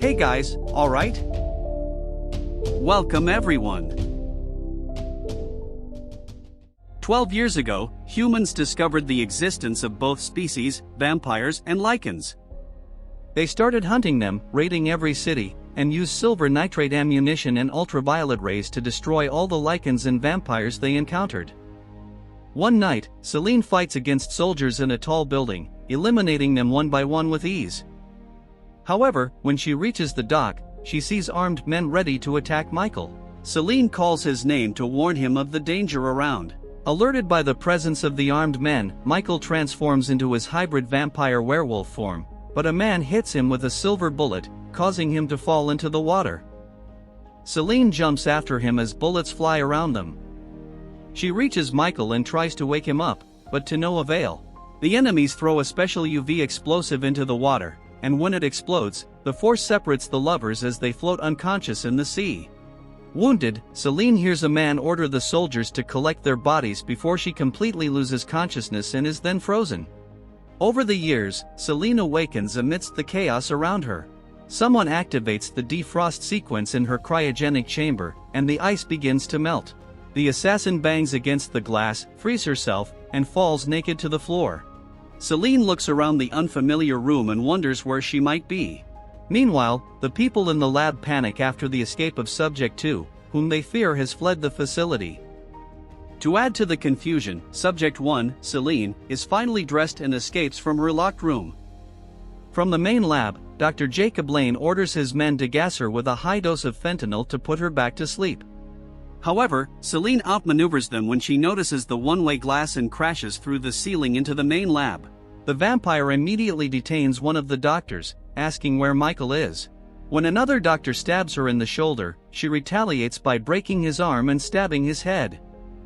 Hey guys, alright? Welcome everyone. 12 years ago, humans discovered the existence of both species, vampires and lichens. They started hunting them, raiding every city, and used silver nitrate ammunition and ultraviolet rays to destroy all the lichens and vampires they encountered. One night, Celine fights against soldiers in a tall building, eliminating them one by one with ease. However, when she reaches the dock, she sees armed men ready to attack Michael. Celine calls his name to warn him of the danger around. Alerted by the presence of the armed men, Michael transforms into his hybrid vampire-werewolf form, but a man hits him with a silver bullet, causing him to fall into the water. Celine jumps after him as bullets fly around them. She reaches Michael and tries to wake him up, but to no avail. The enemies throw a special UV explosive into the water, and when it explodes, the force separates the lovers as they float unconscious in the sea. Wounded, Celine hears a man order the soldiers to collect their bodies before she completely loses consciousness and is then frozen. Over the years, Celine awakens amidst the chaos around her. Someone activates the defrost sequence in her cryogenic chamber, and the ice begins to melt. The assassin bangs against the glass, frees herself, and falls naked to the floor. Celine looks around the unfamiliar room and wonders where she might be. Meanwhile, the people in the lab panic after the escape of Subject 2, whom they fear has fled the facility. To add to the confusion, Subject 1, Celine, is finally dressed and escapes from her locked room. From the main lab, Dr. Jacob Lane orders his men to gas her with a high dose of fentanyl to put her back to sleep. However, Celine outmaneuvers them when she notices the one-way glass and crashes through the ceiling into the main lab. The vampire immediately detains one of the doctors, asking where Michael is. When another doctor stabs her in the shoulder, she retaliates by breaking his arm and stabbing his head.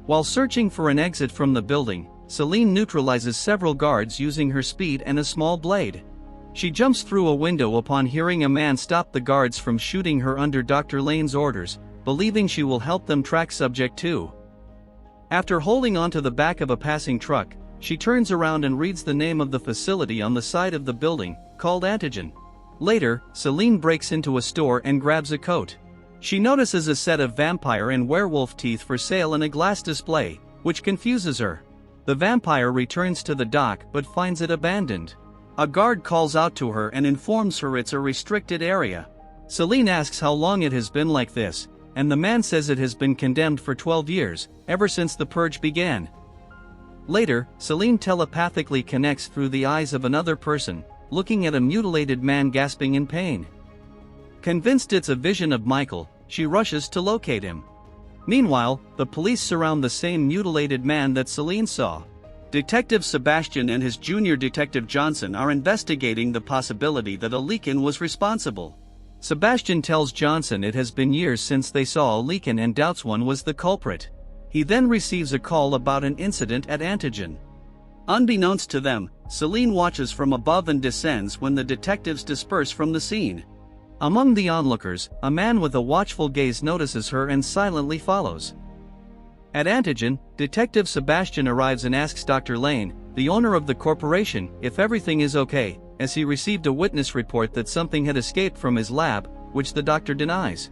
While searching for an exit from the building, Celine neutralizes several guards using her speed and a small blade. She jumps through a window upon hearing a man stop the guards from shooting her under Dr. Lane's orders, believing she will help them track Subject 2. After holding onto the back of a passing truck, she turns around and reads the name of the facility on the side of the building, called Antigen. Later, Celine breaks into a store and grabs a coat. She notices a set of vampire and werewolf teeth for sale in a glass display, which confuses her. The vampire returns to the dock but finds it abandoned. A guard calls out to her and informs her it's a restricted area. Celine asks how long it has been like this, and the man says it has been condemned for 12 years, ever since the purge began. Later, Celine telepathically connects through the eyes of another person, looking at a mutilated man gasping in pain. Convinced it's a vision of Michael, she rushes to locate him. Meanwhile, the police surround the same mutilated man that Celine saw. Detective Sebastian and his junior detective Johnson are investigating the possibility that a lichen was responsible. Sebastian tells Johnson it has been years since they saw a lichen and doubts one was the culprit. He then receives a call about an incident at Antigen. Unbeknownst to them, Celine watches from above and descends when the detectives disperse from the scene. Among the onlookers, a man with a watchful gaze notices her and silently follows. At Antigen, Detective Sebastian arrives and asks Dr. Lane, the owner of the corporation, if everything is okay, as he received a witness report that something had escaped from his lab, which the doctor denies.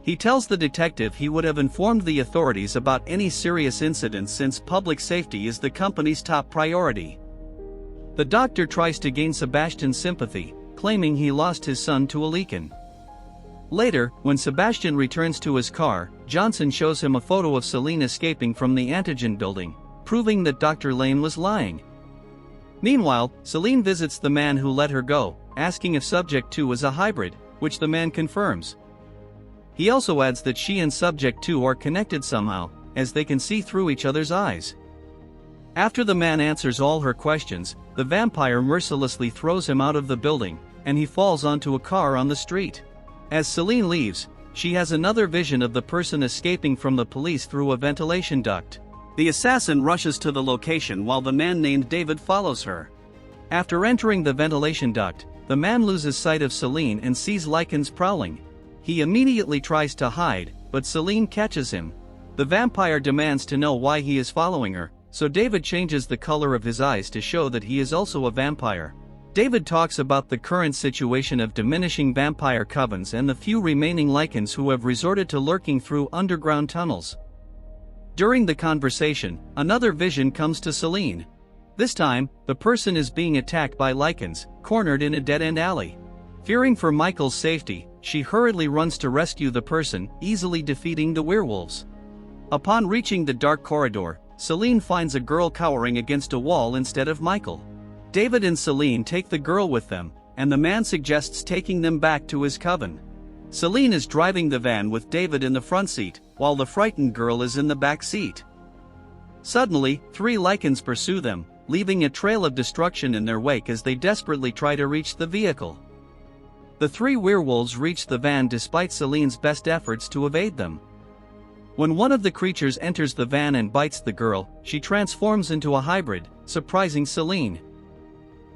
He tells the detective he would have informed the authorities about any serious incidents since public safety is the company's top priority. The doctor tries to gain Sebastian's sympathy, claiming he lost his son to a lichen. Later, when Sebastian returns to his car, Johnson shows him a photo of Celine escaping from the Antigen building, proving that Dr. Lane was lying. Meanwhile, Celine visits the man who let her go, asking if Subject 2 is a hybrid, which the man confirms. He also adds that she and Subject 2 are connected somehow, as they can see through each other's eyes. After the man answers all her questions, the vampire mercilessly throws him out of the building, and he falls onto a car on the street. As Celine leaves, she has another vision of the person escaping from the police through a ventilation duct. The assassin rushes to the location while the man named David follows her. After entering the ventilation duct, the man loses sight of Celine and sees lichens prowling. He immediately tries to hide, but Celine catches him. The vampire demands to know why he is following her, so David changes the color of his eyes to show that he is also a vampire. David talks about the current situation of diminishing vampire covens and the few remaining lichens who have resorted to lurking through underground tunnels. During the conversation, another vision comes to Celine. This time, the person is being attacked by lichens, cornered in a dead-end alley. Fearing for Michael's safety, she hurriedly runs to rescue the person, easily defeating the werewolves. Upon reaching the dark corridor, Celine finds a girl cowering against a wall instead of Michael. David and Celine take the girl with them, and the man suggests taking them back to his coven. Celine is driving the van with David in the front seat, while the frightened girl is in the back seat. Suddenly, 3 lichens pursue them, leaving a trail of destruction in their wake as they desperately try to reach the vehicle. The 3 werewolves reach the van despite Celine's best efforts to evade them. When one of the creatures enters the van and bites the girl, she transforms into a hybrid, surprising Celine.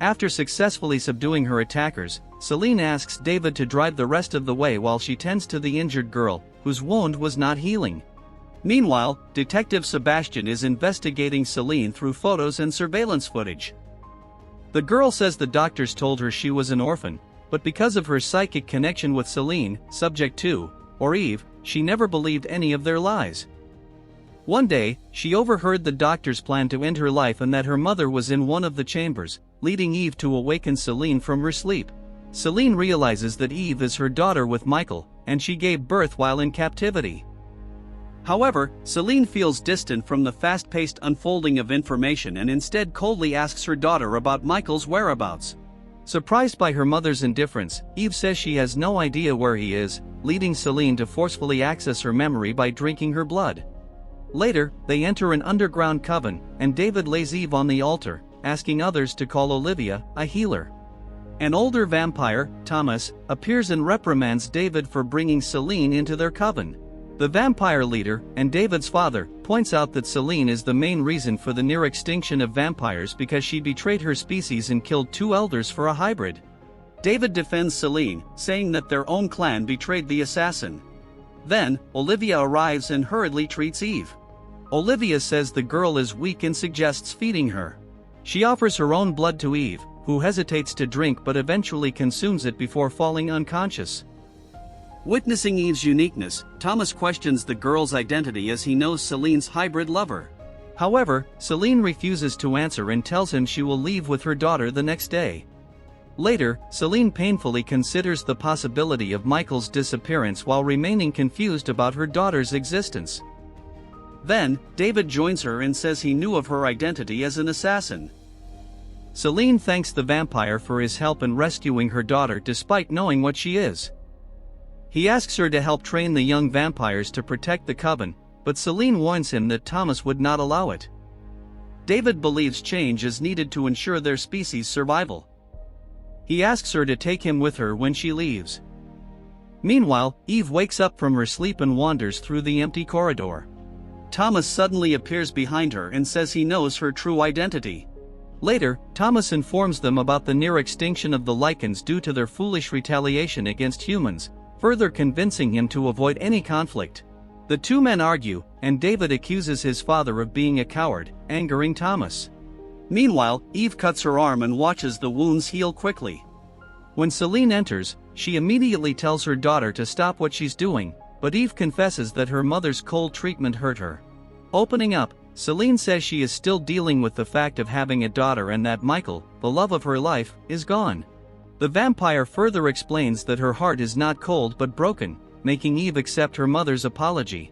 After successfully subduing her attackers, Celine asks David to drive the rest of the way while she tends to the injured girl, whose wound was not healing. Meanwhile, Detective Sebastian is investigating Celine through photos and surveillance footage. The girl says the doctors told her she was an orphan, but because of her psychic connection with Celine, subject to, or Eve, she never believed any of their lies. One day, she overheard the doctors plan to end her life and that her mother was in one of the chambers, leading Eve to awaken Celine from her sleep. Celine realizes that Eve is her daughter with Michael, and she gave birth while in captivity. However, Celine feels distant from the fast-paced unfolding of information and instead coldly asks her daughter about Michael's whereabouts. Surprised by her mother's indifference, Eve says she has no idea where he is, leading Celine to forcefully access her memory by drinking her blood. Later, they enter an underground coven, and David lays Eve on the altar, asking others to call Olivia, a healer. An older vampire, Thomas, appears and reprimands David for bringing Celine into their coven. The vampire leader, and David's father, points out that Celine is the main reason for the near extinction of vampires because she betrayed her species and killed 2 elders for a hybrid. David defends Celine, saying that their own clan betrayed the assassin. Then, Olivia arrives and hurriedly treats Eve. Olivia says the girl is weak and suggests feeding her. She offers her own blood to Eve, who hesitates to drink but eventually consumes it before falling unconscious. Witnessing Eve's uniqueness, Thomas questions the girl's identity as he knows Celine's hybrid lover. However, Celine refuses to answer and tells him she will leave with her daughter the next day. Later, Celine painfully considers the possibility of Michael's disappearance while remaining confused about her daughter's existence. Then, David joins her and says he knew of her identity as an assassin. Celine thanks the vampire for his help in rescuing her daughter despite knowing what she is. He asks her to help train the young vampires to protect the coven, but Celine warns him that Thomas would not allow it. David believes change is needed to ensure their species' survival. He asks her to take him with her when she leaves. Meanwhile, Eve wakes up from her sleep and wanders through the empty corridor. Thomas suddenly appears behind her and says he knows her true identity. Later, Thomas informs them about the near extinction of the lichens due to their foolish retaliation against humans, further convincing him to avoid any conflict. The 2 men argue, and David accuses his father of being a coward, angering Thomas. Meanwhile, Eve cuts her arm and watches the wounds heal quickly. When Celine enters, she immediately tells her daughter to stop what she's doing, but Eve confesses that her mother's cold treatment hurt her. Opening up, Celine says she is still dealing with the fact of having a daughter and that Michael, the love of her life, is gone. The vampire further explains that her heart is not cold but broken, making Eve accept her mother's apology.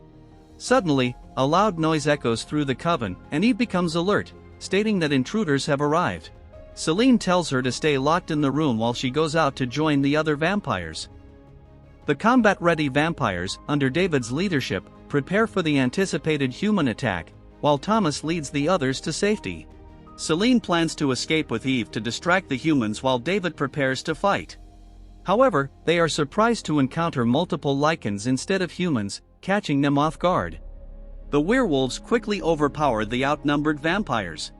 Suddenly, a loud noise echoes through the coven, and Eve becomes alert, stating that intruders have arrived. Celine tells her to stay locked in the room while she goes out to join the other vampires. The combat-ready vampires, under David's leadership, prepare for the anticipated human attack, while Thomas leads the others to safety. Celine plans to escape with Eve to distract the humans while David prepares to fight. However, they are surprised to encounter multiple lichens instead of humans, catching them off guard. The werewolves quickly overpower the outnumbered vampires.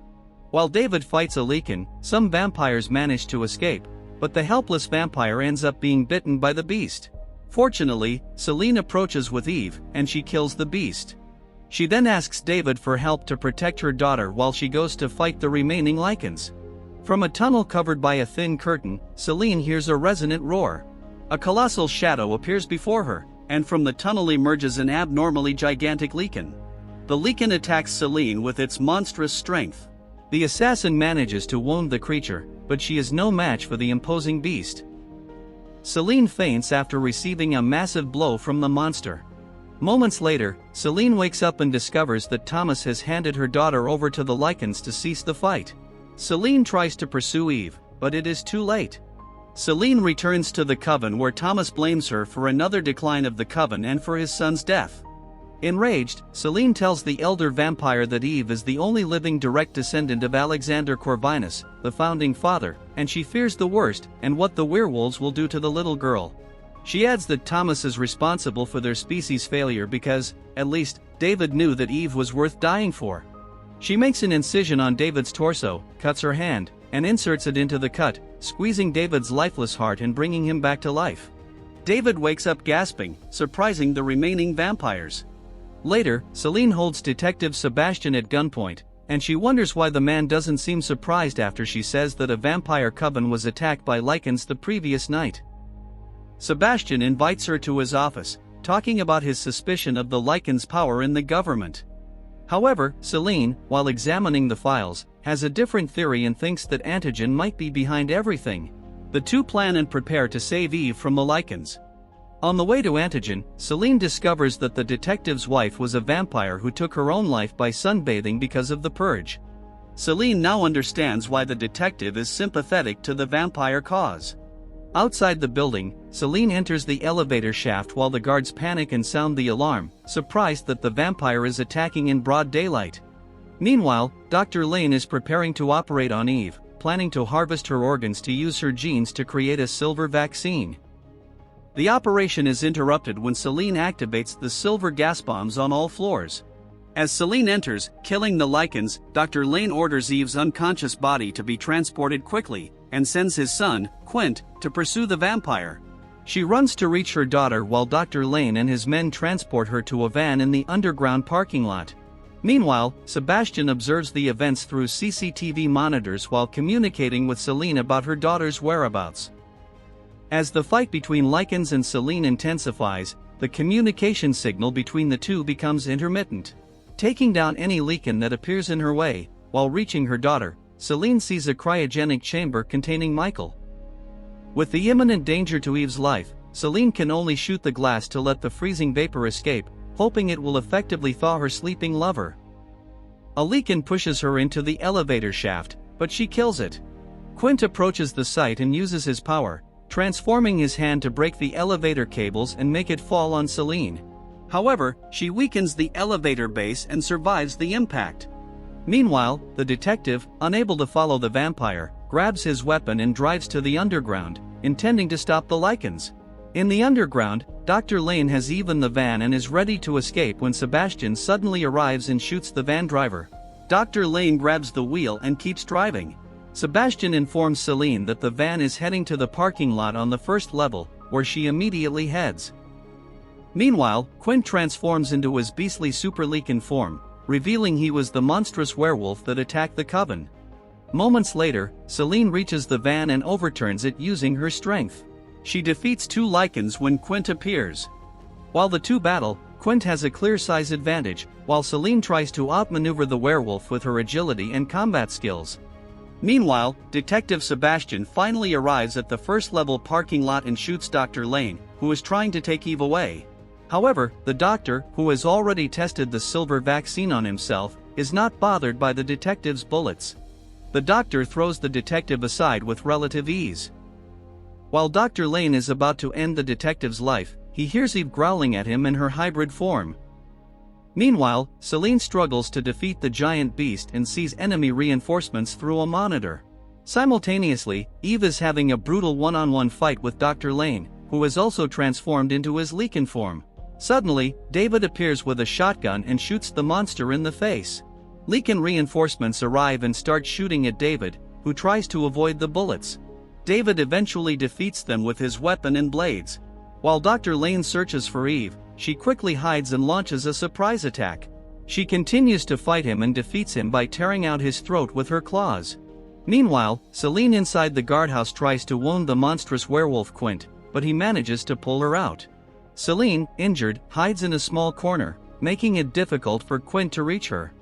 While David fights a lichen, some vampires manage to escape, but the helpless vampire ends up being bitten by the beast. Fortunately, Celine approaches with Eve, and she kills the beast. She then asks David for help to protect her daughter while she goes to fight the remaining lichens. From a tunnel covered by a thin curtain, Celine hears a resonant roar. A colossal shadow appears before her, and from the tunnel emerges an abnormally gigantic lichen. The lichen attacks Celine with its monstrous strength. The assassin manages to wound the creature, but she is no match for the imposing beast. Celine faints after receiving a massive blow from the monster. Moments later, Celine wakes up and discovers that Thomas has handed her daughter over to the lichens to cease the fight. Celine tries to pursue Eve, but it is too late. Celine returns to the coven where Thomas blames her for another decline of the coven and for his son's death. Enraged, Celine tells the elder vampire that Eve is the only living direct descendant of Alexander Corvinus, the founding father, and she fears the worst and what the werewolves will do to the little girl. She adds that Thomas is responsible for their species' failure because, at least, David knew that Eve was worth dying for. She makes an incision on David's torso, cuts her hand, and inserts it into the cut, squeezing David's lifeless heart and bringing him back to life. David wakes up gasping, surprising the remaining vampires. Later, Celine holds Detective Sebastian at gunpoint, and she wonders why the man doesn't seem surprised after she says that a vampire coven was attacked by lichens the previous night. Sebastian invites her to his office, talking about his suspicion of the lichens' power in the government. However, Celine, while examining the files, has a different theory and thinks that Antigen might be behind everything. The two plan and prepare to save Eve from the lichens. On the way to Antigen, Celine discovers that the detective's wife was a vampire who took her own life by sunbathing because of the purge. Celine now understands why the detective is sympathetic to the vampire cause. Outside the building, Celine enters the elevator shaft while the guards panic and sound the alarm, surprised that the vampire is attacking in broad daylight. Meanwhile, Dr. Lane is preparing to operate on Eve, planning to harvest her organs to use her genes to create a silver vaccine. The operation is interrupted when Celine activates the silver gas bombs on all floors. As Celine enters, killing the lichens, Dr. Lane orders Eve's unconscious body to be transported quickly, and sends his son, Quint, to pursue the vampire. She runs to reach her daughter while Dr. Lane and his men transport her to a van in the underground parking lot. Meanwhile, Sebastian observes the events through CCTV monitors while communicating with Celine about her daughter's whereabouts. As the fight between lichens and Celine intensifies, the communication signal between the two becomes intermittent. Taking down any lichen that appears in her way, while reaching her daughter, Celine sees a cryogenic chamber containing Michael. With the imminent danger to Eve's life, Celine can only shoot the glass to let the freezing vapor escape, hoping it will effectively thaw her sleeping lover. A lichen pushes her into the elevator shaft, but she kills it. Quint approaches the site and uses his power, transforming his hand to break the elevator cables and make it fall on Celine. However, she weakens the elevator base and survives the impact. Meanwhile, the detective, unable to follow the vampire, grabs his weapon and drives to the underground, intending to stop the lichens. In the underground, Dr. Lane has Eve in the van and is ready to escape when Sebastian suddenly arrives and shoots the van driver. Dr. Lane grabs the wheel and keeps driving. Sebastian informs Celine that the van is heading to the parking lot on the first level, where she immediately heads. Meanwhile, Quint transforms into his beastly super lichen form, revealing he was the monstrous werewolf that attacked the coven. Moments later, Celine reaches the van and overturns it using her strength. She defeats two lichens when Quint appears. While the two battle, Quint has a clear size advantage, while Celine tries to outmaneuver the werewolf with her agility and combat skills. Meanwhile, Detective Sebastian finally arrives at the first-level parking lot and shoots Dr. Lane, who is trying to take Eve away. However, the doctor, who has already tested the silver vaccine on himself, is not bothered by the detective's bullets. The doctor throws the detective aside with relative ease. While Dr. Lane is about to end the detective's life, he hears Eve growling at him in her hybrid form. Meanwhile, Celine struggles to defeat the giant beast and sees enemy reinforcements through a monitor. Simultaneously, Eve is having a brutal one-on-one fight with Dr. Lane, who is also transformed into his lichen form. Suddenly, David appears with a shotgun and shoots the monster in the face. Lichen reinforcements arrive and start shooting at David, who tries to avoid the bullets. David eventually defeats them with his weapon and blades. While Dr. Lane searches for Eve, she quickly hides and launches a surprise attack. She continues to fight him and defeats him by tearing out his throat with her claws. Meanwhile, Celine inside the guardhouse tries to wound the monstrous werewolf Quint, but he manages to pull her out. Celine, injured, hides in a small corner, making it difficult for Quint to reach her.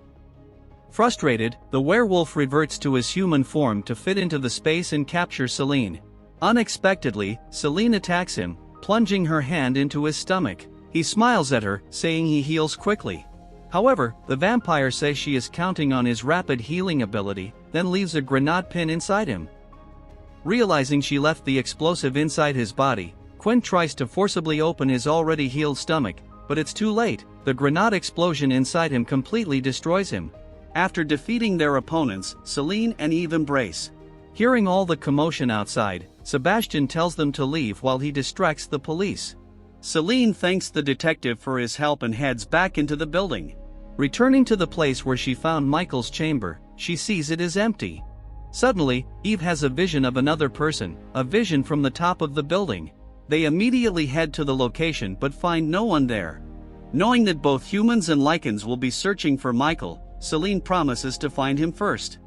Frustrated, the werewolf reverts to his human form to fit into the space and capture Celine. Unexpectedly, Celine attacks him, plunging her hand into his stomach. He smiles at her, saying he heals quickly. However, the vampire says she is counting on his rapid healing ability, then leaves a grenade pin inside him. Realizing she left the explosive inside his body, Quint tries to forcibly open his already healed stomach, but it's too late. The grenade explosion inside him completely destroys him. After defeating their opponents, Celine and Eve embrace. Hearing all the commotion outside, Sebastian tells them to leave while he distracts the police. Celine thanks the detective for his help and heads back into the building. Returning to the place where she found Michael's chamber, she sees it is empty. Suddenly, Eve has a vision of another person, a vision from the top of the building. They immediately head to the location but find no one there. Knowing that both humans and lichens will be searching for Michael, Celine promises to find him first.